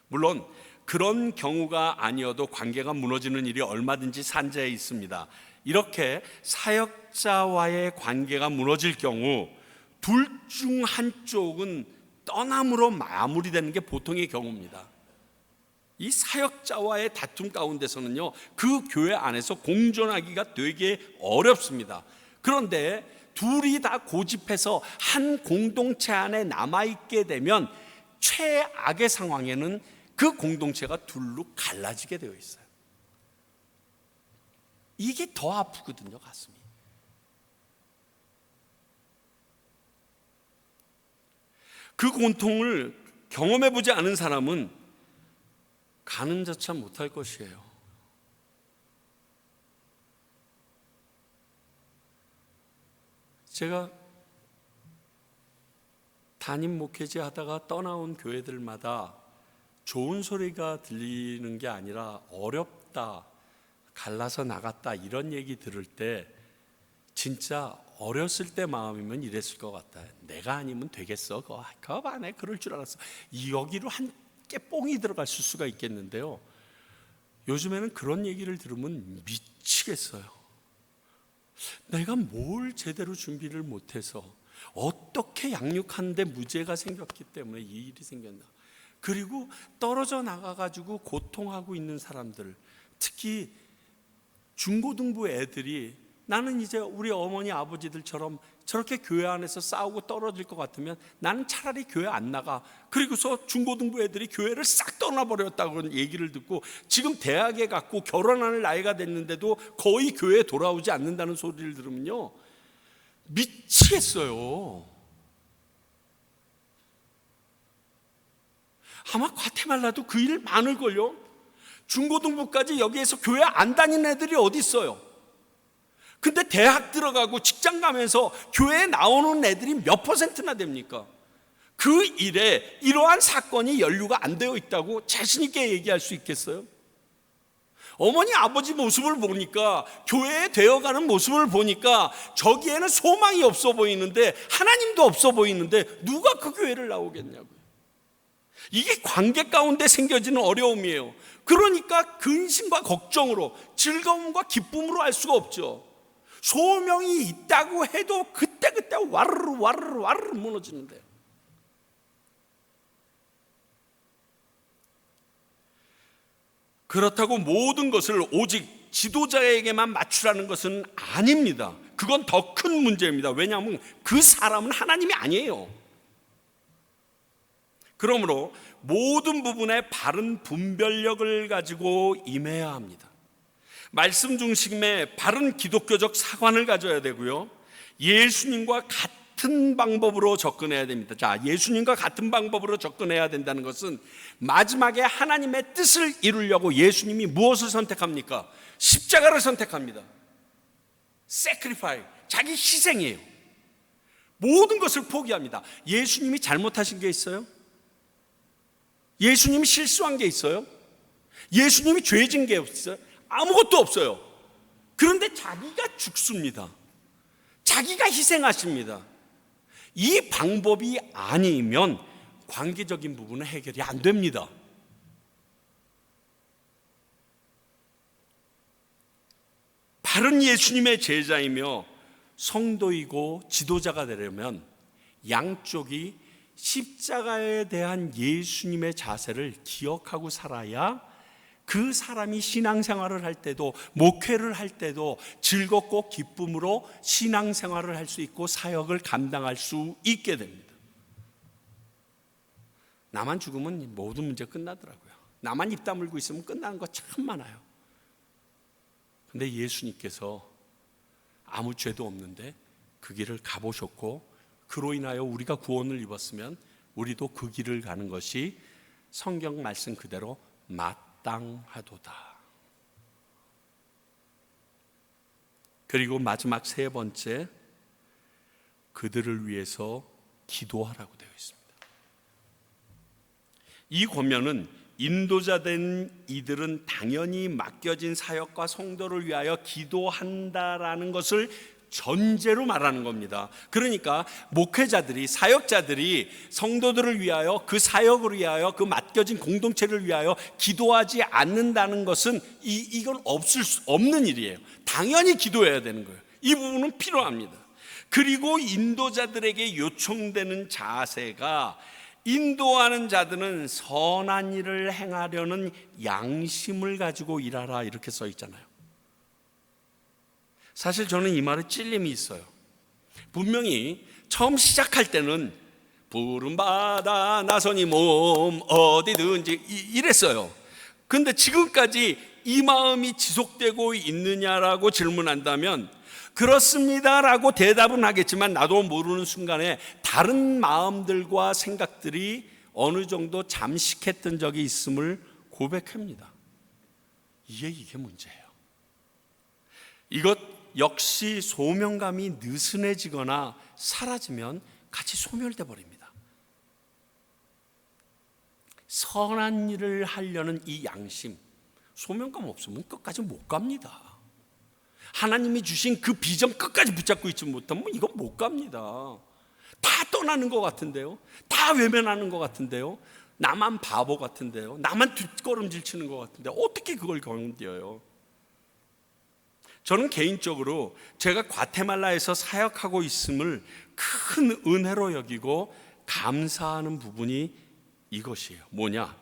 물론 그런 경우가 아니어도 관계가 무너지는 일이 얼마든지 산재해 있습니다. 이렇게 사역자와의 관계가 무너질 경우 둘 중 한쪽은 떠남으로 마무리되는 게 보통의 경우입니다. 이 사역자와의 다툼 가운데서는요, 그 교회 안에서 공존하기가 되게 어렵습니다. 그런데 둘이 다 고집해서 한 공동체 안에 남아있게 되면 최악의 상황에는 그 공동체가 둘로 갈라지게 되어 있어요. 이게 더 아프거든요, 가슴이. 그 고통을 경험해보지 않은 사람은 가늠자차 못할 것이에요. 제가 담임 목회지 하다가 떠나온 교회들마다 좋은 소리가 들리는 게 아니라 어렵다, 갈라서 나갔다 이런 얘기 들을 때 진짜 어렸을 때 마음이면 이랬을 것 같아요. 내가 아니면 되겠어? 그 안에 그럴 줄 알았어. 여기로 한 개 뽕이 들어갈 수가 있겠는데요. 요즘에는 그런 얘기를 들으면 미치겠어요. 내가 뭘 제대로 준비를 못해서 어떻게 양육하는데 문제가 생겼기 때문에 이 일이 생겼나. 그리고 떨어져 나가가지고 고통하고 있는 사람들, 특히 중고등부 애들이 나는 이제 우리 어머니 아버지들처럼 저렇게 교회 안에서 싸우고 떨어질 것 같으면 나는 차라리 교회 안 나가. 그리고서 중고등부 애들이 교회를 싹 떠나버렸다고 얘기를 듣고 지금 대학에 갔고 결혼할 나이가 됐는데도 거의 교회에 돌아오지 않는다는 소리를 들으면요, 미치겠어요. 아마 과테말라도 그 일 많을걸요. 중고등부까지 여기에서 교회 안 다니는 애들이 어디 있어요? 근데 대학 들어가고 직장 가면서 교회에 나오는 애들이 몇 %나 됩니까? 그 일에 이러한 사건이 연루가 안 되어 있다고 자신 있게 얘기할 수 있겠어요? 어머니 아버지 모습을 보니까, 교회에 되어가는 모습을 보니까 저기에는 소망이 없어 보이는데, 하나님도 없어 보이는데 누가 그 교회를 나오겠냐고요. 이게 관계 가운데 생겨지는 어려움이에요. 그러니까 근심과 걱정으로, 즐거움과 기쁨으로 할 수가 없죠. 소명이 있다고 해도 그때그때 와르르 무너지는데, 그렇다고 모든 것을 오직 지도자에게만 맞추라는 것은 아닙니다. 그건 더 큰 문제입니다. 왜냐하면 그 사람은 하나님이 아니에요. 그러므로 모든 부분에 바른 분별력을 가지고 임해야 합니다. 말씀 중심의 바른 기독교적 사관을 가져야 되고요, 예수님과 같은 방법으로 접근해야 됩니다. 자, 예수님과 같은 방법으로 접근해야 된다는 것은 마지막에 하나님의 뜻을 이루려고 예수님이 무엇을 선택합니까? 십자가를 선택합니다. sacrifice, 자기 희생이에요. 모든 것을 포기합니다. 예수님이 잘못하신 게 있어요? 예수님이 실수한 게 있어요? 예수님이 죄진 게 있어요? 아무것도 없어요. 그런데 자기가 죽습니다. 자기가 희생하십니다. 이 방법이 아니면 관계적인 부분은 해결이 안 됩니다. 바른 예수님의 제자이며 성도이고 지도자가 되려면 양쪽이 십자가에 대한 예수님의 자세를 기억하고 살아야 그 사람이 신앙생활을 할 때도, 목회를 할 때도 즐겁고 기쁨으로 신앙생활을 할 수 있고 사역을 감당할 수 있게 됩니다. 나만 죽으면 모든 문제 끝나더라고요. 나만 입 다물고 있으면 끝나는 거 참 많아요. 근데 예수님께서 아무 죄도 없는데 그 길을 가보셨고, 그로 인하여 우리가 구원을 입었으면 우리도 그 길을 가는 것이 성경 말씀 그대로 마땅하도다. 그리고 마지막 세 번째, 그들을 위해서 기도하라고 되어 있습니다. 이 권면은 인도자 된 이들은 당연히 맡겨진 사역과 성도를 위하여 기도한다라는 것을 전제로 말하는 겁니다. 그러니까 목회자들이, 사역자들이 성도들을 위하여, 그 사역을 위하여, 그 맡겨진 공동체를 위하여 기도하지 않는다는 것은 이건 없을 수 없는 일이에요. 당연히 기도해야 되는 거예요. 이 부분은 필요합니다. 그리고 인도자들에게 요청되는 자세가, 인도하는 자들은 선한 일을 행하려는 양심을 가지고 일하라, 이렇게 써 있잖아요. 사실 저는 이 말에 찔림이 있어요. 분명히 처음 시작할 때는 부름받아 나서니 몸 어디든지 이랬어요. 근데 지금까지 이 마음이 지속되고 있느냐라고 질문한다면 그렇습니다라고 대답은 하겠지만 나도 모르는 순간에 다른 마음들과 생각들이 어느 정도 잠식했던 적이 있음을 고백합니다. 이게 문제예요. 이것 역시 소명감이 느슨해지거나 사라지면 같이 소멸돼 버립니다. 선한 일을 하려는 이 양심, 소명감 없으면 끝까지 못 갑니다. 하나님이 주신 그 비전 끝까지 붙잡고 있지 못하면 이건 못 갑니다. 다 떠나는 것 같은데요, 다 외면하는 것 같은데요, 나만 바보 같은데요, 나만 뒷걸음질 치는 것 같은데 어떻게 그걸 견뎌요? 저는 개인적으로 제가 과테말라에서 사역하고 있음을 큰 은혜로 여기고 감사하는 부분이 이것이에요. 뭐냐?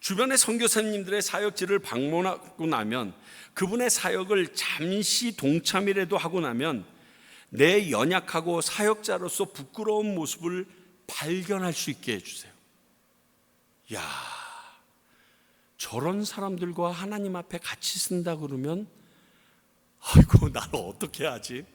주변의 선교사님들의 사역지를 방문하고 나면 그분의 사역을 잠시 동참이라도 하고 나면 내 연약하고 사역자로서 부끄러운 모습을 발견할 수 있게 해주세요. 야, 저런 사람들과 하나님 앞에 같이 쓴다 그러면 아이고 나를 어떻게 하지?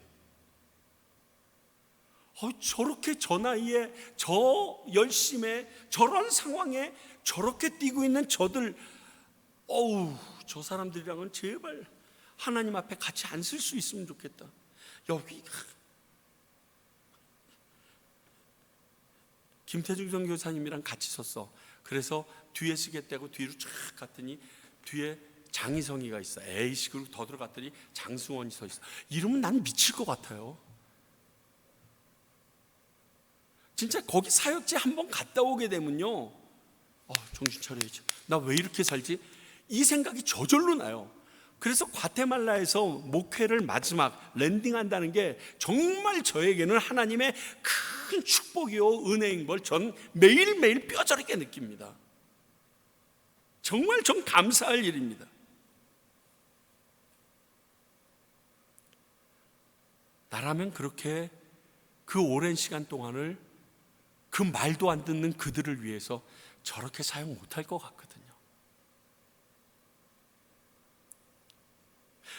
저렇게 저 나이에 저 열심에 저런 상황에 저렇게 뛰고 있는 저들, 저 사람들이랑은 제발 하나님 앞에 같이 안 쓸 수 있으면 좋겠다. 여기 김태중 선교사님이랑 같이 섰어. 그래서 뒤에 쓰겠다고 뒤로 쫙 갔더니 뒤에 장희성이가 있어. 에이씨, 그리고 더 들어갔더니 장승원이 서 있어. 이러면 난 미칠 것 같아요. 진짜 거기 사역지 한번 갔다 오게 되면요, 정신 차려야지, 나 왜 이렇게 살지? 이 생각이 저절로 나요. 그래서 과테말라에서 목회를 마지막 랜딩한다는 게 정말 저에게는 하나님의 큰 축복이요 은혜인 걸 전 매일매일 뼈저리게 느낍니다. 정말 전 감사할 일입니다. 나라면 그렇게 그 오랜 시간 동안을 그 말도 안 듣는 그들을 위해서 저렇게 사용 못할 것 같거든요.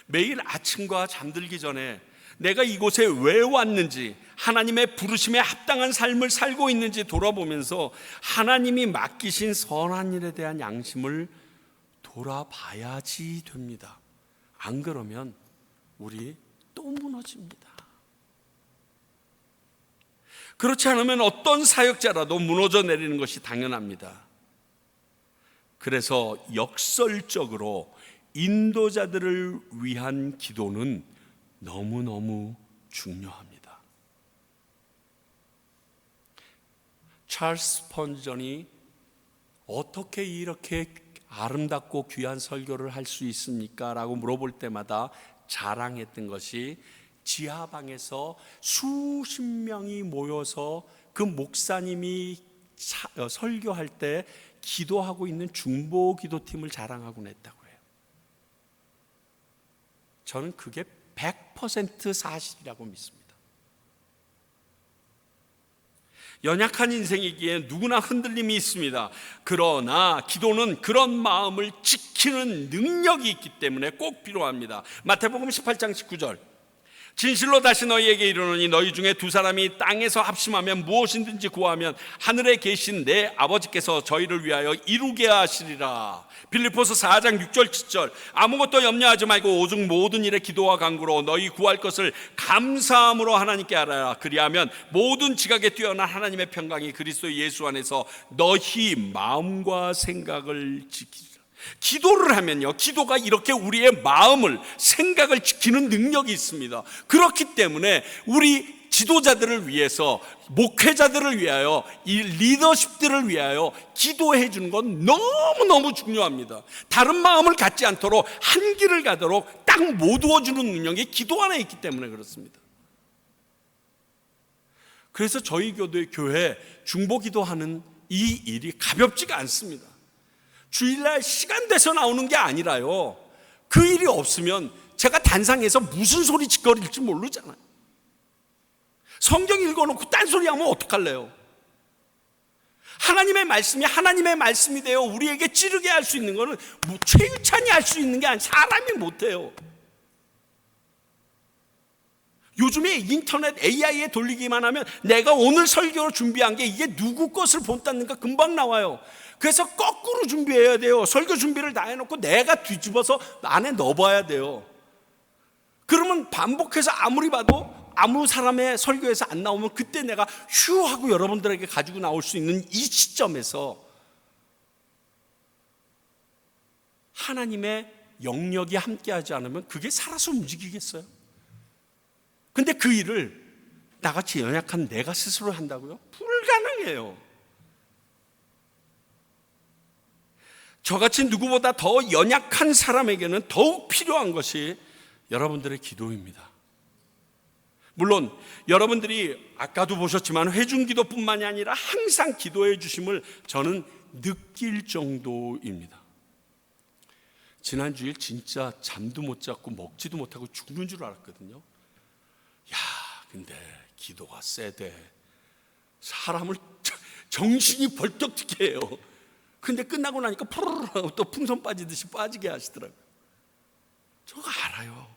매일 아침과 잠들기 전에 내가 이곳에 왜 왔는지, 하나님의 부르심에 합당한 삶을 살고 있는지 돌아보면서 하나님이 맡기신 선한 일에 대한 양심을 돌아봐야지 됩니다. 안 그러면 우리 또 무너집니다. 그렇지 않으면 어떤 사역자라도 무너져 내리는 것이 당연합니다. 그래서 역설적으로 인도자들을 위한 기도는 너무너무 중요합니다. 찰스 스펀전이 어떻게 이렇게 아름답고 귀한 설교를 할 수 있습니까? 라고 물어볼 때마다 자랑했던 것이 지하방에서 수십 명이 모여서 그 목사님이 설교할 때 기도하고 있는 중보 기도팀을 자랑하곤 했다고 해요. 저는 그게 100% 사실이라고 믿습니다. 연약한 인생이기에 누구나 흔들림이 있습니다. 그러나 기도는 그런 마음을 지키는 능력이 있기 때문에 꼭 필요합니다. 마태복음 18장 19절, 진실로 다시 너희에게 이르노니 너희 중에 두 사람이 땅에서 합심하면 무엇이든지 구하면 하늘에 계신 내 아버지께서 저희를 위하여 이루게 하시리라. 빌립보서 4장 6절 7절, 아무것도 염려하지 말고 오직 모든 일에 기도와 간구로 너희 구할 것을 감사함으로 하나님께 알아라. 그리하면 모든 지각에 뛰어난 하나님의 평강이 그리스도 예수 안에서 너희 마음과 생각을 지키리라. 기도를 하면요, 기도가 이렇게 우리의 마음을, 생각을 지키는 능력이 있습니다. 그렇기 때문에 우리 지도자들을 위해서, 목회자들을 위하여, 이 리더십들을 위하여 기도해 주는 건 너무너무 중요합니다. 다른 마음을 갖지 않도록 한 길을 가도록 딱 모두어 주는 능력이 기도 안에 있기 때문에 그렇습니다. 그래서 저희 교회 중보기도하는 이 일이 가볍지가 않습니다. 주일날 시간 돼서 나오는 게 아니라요, 그 일이 없으면 제가 단상에서 무슨 소리 짓거릴지 모르잖아요. 성경 읽어놓고 딴소리 하면 어떡할래요? 하나님의 말씀이 하나님의 말씀이 되어 우리에게 찌르게 할 수 있는 것은 최유찬이 할 수 있는 게 아니라 사람이 못해요. 요즘에 인터넷 AI에 돌리기만 하면 내가 오늘 설교로 준비한 게 이게 누구 것을 본다는가 금방 나와요. 그래서 거꾸로 준비해야 돼요. 설교 준비를 다 해놓고 내가 뒤집어서 안에 넣어봐야 돼요. 그러면 반복해서 아무리 봐도 아무 사람의 설교에서 안 나오면 그때 내가 휴 하고 여러분들에게 가지고 나올 수 있는 이 시점에서 하나님의 영역이 함께하지 않으면 그게 살아서 움직이겠어요? 근데 그 일을 나같이 연약한 내가 스스로 한다고요? 불가능해요. 저같이 누구보다 더 연약한 사람에게는 더욱 필요한 것이 여러분들의 기도입니다. 물론 여러분들이 아까도 보셨지만 회중기도뿐만이 아니라 항상 기도해 주심을 저는 느낄 정도입니다. 지난 주일 진짜 잠도 못 잤고 먹지도 못하고 죽는 줄 알았거든요. 야, 근데 기도가 세대 사람을 정신이 벌떡 뛰게 해요. 근데 끝나고 나니까 푸르르 하고 또 풍선 빠지듯이 빠지게 하시더라고요. 저거 알아요.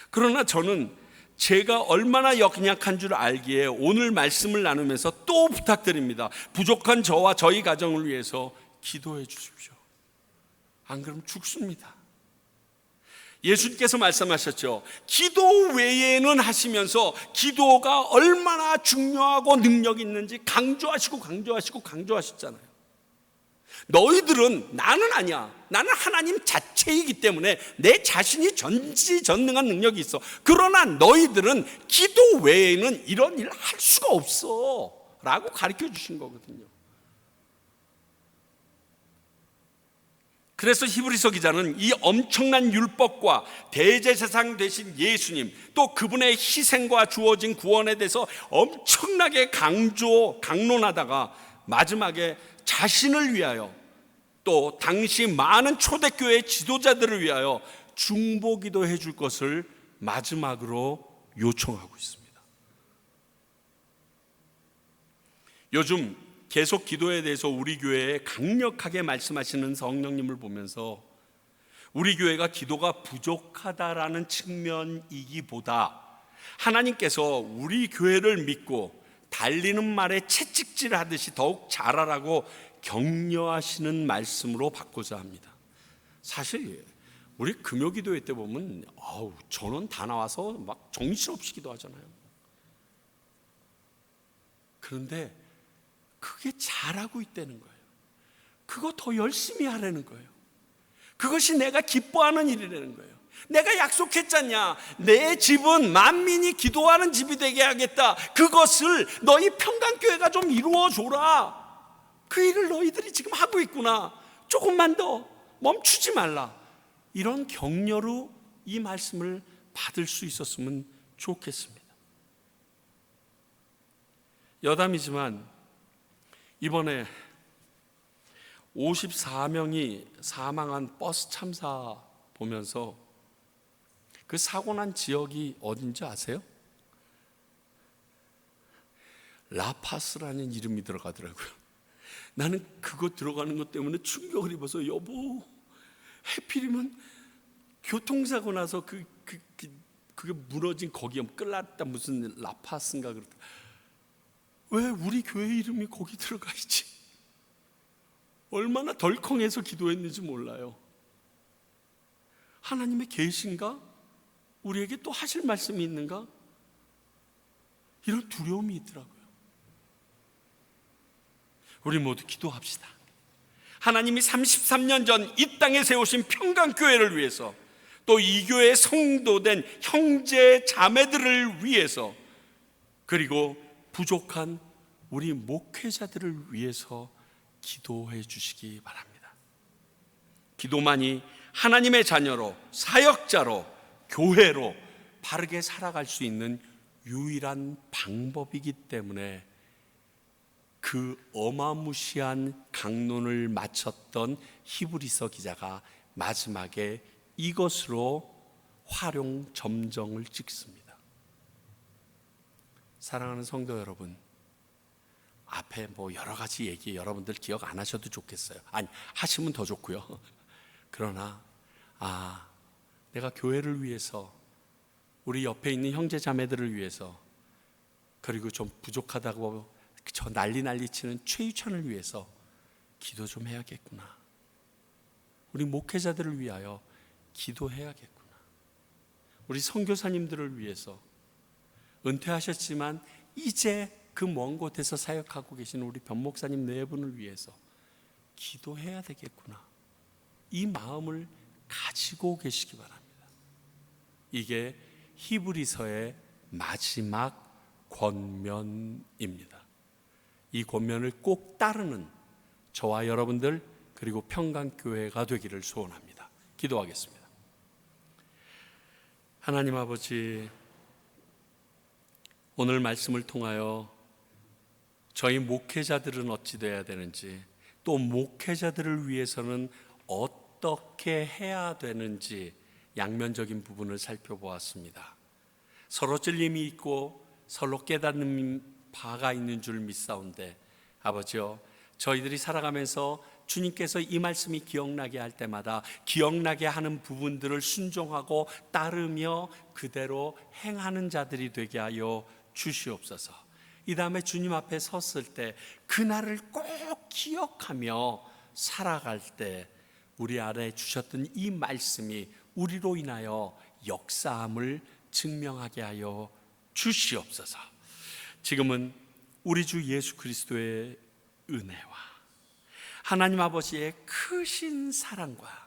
그러나 저는 제가 얼마나 연약한 줄 알기에 오늘 말씀을 나누면서 또 부탁드립니다. 부족한 저와 저희 가정을 위해서 기도해 주십시오. 안 그러면 죽습니다. 예수님께서 말씀하셨죠. 기도 외에는 하시면서 기도가 얼마나 중요하고 능력 있는지 강조하셨잖아요. 너희들은 나는 아니야. 나는 하나님 자체이기 때문에 내 자신이 전지전능한 능력이 있어. 그러나 너희들은 기도 외에는 이런 일을 할 수가 없어 라고 가르쳐 주신 거거든요. 그래서 히브리서 기자는 이 엄청난 율법과 대제사장 되신 예수님, 또 그분의 희생과 주어진 구원에 대해서 엄청나게 강론하다가 마지막에 자신을 위하여 또 당시 많은 초대교회 지도자들을 위하여 중보기도 해줄 것을 마지막으로 요청하고 있습니다. 요즘 계속 기도에 대해서 우리 교회에 강력하게 말씀하시는 성령님을 보면서 우리 교회가 기도가 부족하다라는 측면이기보다 하나님께서 우리 교회를 믿고 달리는 말에 채찍질 하듯이 더욱 잘하라고 격려하시는 말씀으로 바꾸자 합니다. 사실 우리 금요기도회 때 보면 전원 다 나와서 막 정신없이 기도하잖아요. 그런데 그게 잘하고 있다는 거예요. 그거 더 열심히 하라는 거예요. 그것이 내가 기뻐하는 일이라는 거예요. 내가 약속했잖냐. 내 집은 만민이 기도하는 집이 되게 하겠다. 그것을 너희 평강교회가 좀 이루어줘라. 그 일을 너희들이 지금 하고 있구나. 조금만 더 멈추지 말라. 이런 격려로 이 말씀을 받을 수 있었으면 좋겠습니다. 여담이지만 이번에 54명이 사망한 버스 참사 보면서 그 사고 난 지역이 어딘지 아세요? 라파스라는 이름이 들어가더라고요. 나는 그거 들어가는 것 때문에 충격을 입어서 여보, 해필이면 교통사고 나서 그게 무너진 거기에 끌났다 무슨 라파스인가 그러더라고요. 왜 우리 교회 이름이 거기 들어가 있지? 얼마나 덜컹해서 기도했는지 몰라요. 하나님의 계신가? 우리에게 또 하실 말씀이 있는가? 이런 두려움이 있더라고요. 우리 모두 기도합시다. 하나님이 33년 전 이 땅에 세우신 평강교회를 위해서, 또 이 교회의 성도된 형제 자매들을 위해서, 그리고 부족한 우리 목회자들을 위해서 기도해 주시기 바랍니다. 기도만이 하나님의 자녀로, 사역자로, 교회로 바르게 살아갈 수 있는 유일한 방법이기 때문에 그 어마무시한 강론을 마쳤던 히브리서 기자가 마지막에 이것으로 활용 점정을 찍습니다. 사랑하는 성도 여러분, 앞에 뭐 여러 가지 얘기 여러분들 기억 안 하셔도 좋겠어요. 아니, 하시면 더 좋고요. 그러나 내가 교회를 위해서, 우리 옆에 있는 형제 자매들을 위해서, 그리고 좀 부족하다고 저 난리 치는 최유찬을 위해서 기도 좀 해야겠구나. 우리 목회자들을 위하여 기도해야겠구나. 우리 선교사님들을 위해서, 은퇴하셨지만 이제 그 먼 곳에서 사역하고 계시는 우리 변목사님 네 분을 위해서 기도해야 되겠구나. 이 마음을 가지고 계시기 바랍니다. 이게 히브리서의 마지막 권면입니다. 이 권면을 꼭 따르는 저와 여러분들, 그리고 평강교회가 되기를 소원합니다. 기도하겠습니다. 하나님 아버지, 오늘 말씀을 통하여 저희 목회자들은 어찌 돼야 되는지, 또 목회자들을 위해서는 어떻게 해야 되는지 양면적인 부분을 살펴보았습니다. 서로 찔림이 있고 서로 깨닫는 바가 있는 줄 믿사온데, 아버지여, 저희들이 살아가면서 주님께서 이 말씀이 기억나게 할 때마다 기억나게 하는 부분들을 순종하고 따르며 그대로 행하는 자들이 되게 하여 주시옵소서. 이 다음에 주님 앞에 섰을 때 그날을 꼭 기억하며 살아갈 때 우리 안에 주셨던 이 말씀이 우리로 인하여 역사함을 증명하게 하여 주시옵소서. 지금은 우리 주 예수 그리스도의 은혜와 하나님 아버지의 크신 사랑과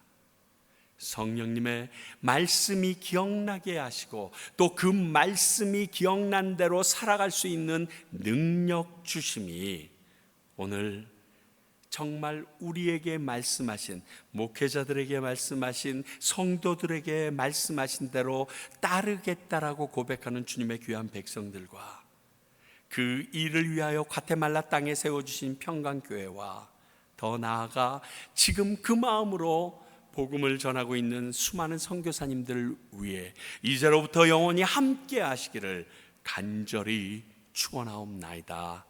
성령님의 말씀이 기억나게 하시고, 또 그 말씀이 기억난 대로 살아갈 수 있는 능력 주심이 오늘 정말 우리에게 말씀하신, 목회자들에게 말씀하신, 성도들에게 말씀하신 대로 따르겠다라고 고백하는 주님의 귀한 백성들과, 그 일을 위하여 과테말라 땅에 세워주신 평강교회와, 더 나아가 지금 그 마음으로 복음을 전하고 있는 수많은 선교사님들 위해 이제로부터 영원히 함께 하시기를 간절히 축원하옵나이다.